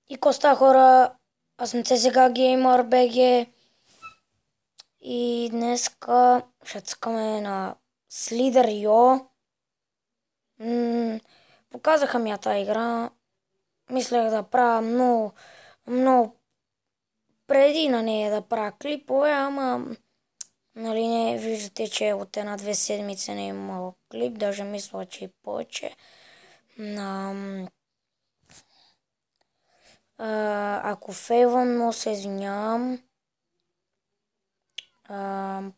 И коста хора, аз съм CSGA Gamer BG и днеска ще цъкаме на Slither.io. Показаха ми тази игра. Мислех да правя много преди на нея да правя клипове, ама нали не виждате, че от 1-2 седмици не е имало клип, даже мисля, че и повече. Ако фейлвам, но се извинявам.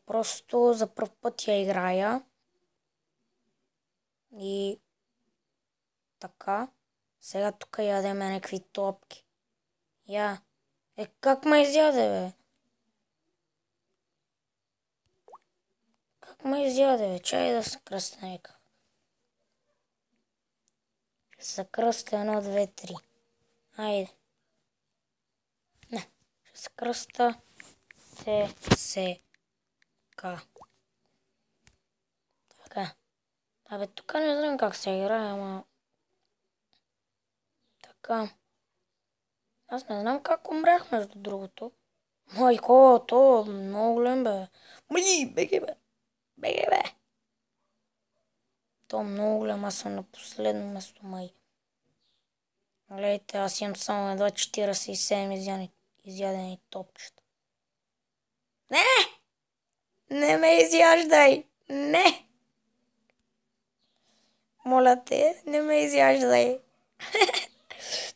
Просто за пръв път я играя. И така. Сега тук ядеме някакви топки. Как ме изяде, бе? Как ме изяде, бе? Чай да се кръста някак. Ще се кръста 1, 2, 3. Айде. Не. Ще се кръста CSK. Така. Абе, тук не знам как се играе, ама... Така. Аз не знам как умрях, между другото. Майко, то много голем, бе. Беги, бе. Беги, бе. То много голем, аз съм на последно место, май. Гледайте, аз имам само едва 47 изядени топчета. Не! Не ме изяждай! Не! Моля те, не ме изяждай.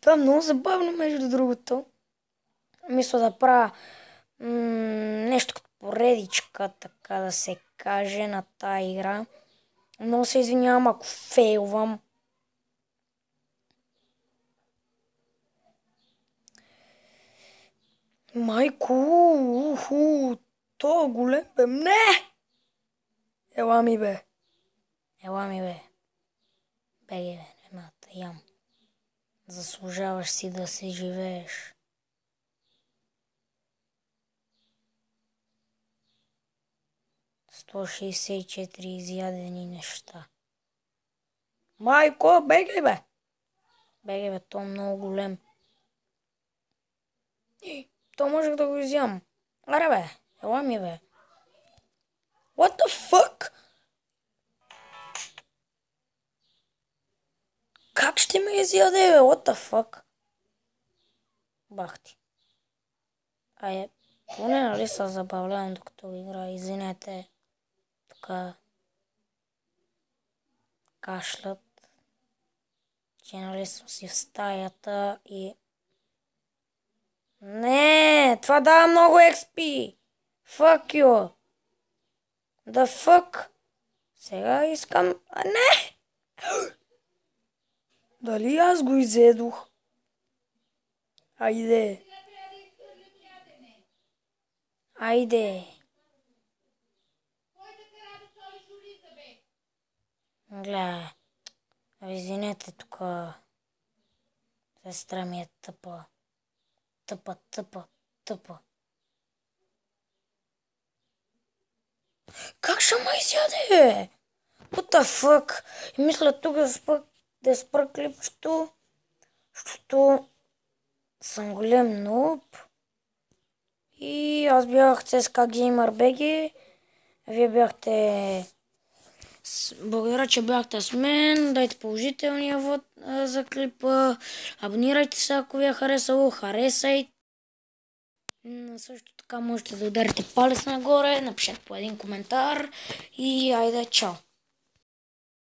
Това е много забавно, между другото. Мисля да правя нещо като поредичка, така да се каже, на тая игра. Но се извинявам, ако фейлвам. Майко, то голем, бе. Не! Ела ми, бе. Беге, бе, немата, ям. Заслужаваш си да се живееш. Сто 164 изядени неща. Майко, бегай, бе! Бегай, бе, то е много голем. То можех да го изям. Аре, бе, ела ми, бе. What the fuck? Как ще ме изяде, бе? What the fuck? Бах ти. Поне нали се забавлявам докато игра. Извинете. Тук кашлят. Че нали съм си в стаята и... Не, това дава много XP. Fuck you. The fuck? Сега искам... Не! Дали аз го изедох? Айде. Гля. Извинете, тук сестра ми е тъпа. Тъпа. Как ще ме изяде? What the fuck? И мисля тук да спра клипчето, защото съм голем нуб. И аз бях CSGA Gamer BG. Вие бяхте... Благодаря, че бяхте с мен. Дайте положителния вод за клипа. Абонирайте се, ако ви е харесало. Харесайте. Също така можете да ударите палец нагоре. Напишете по един коментар. И айде, чао!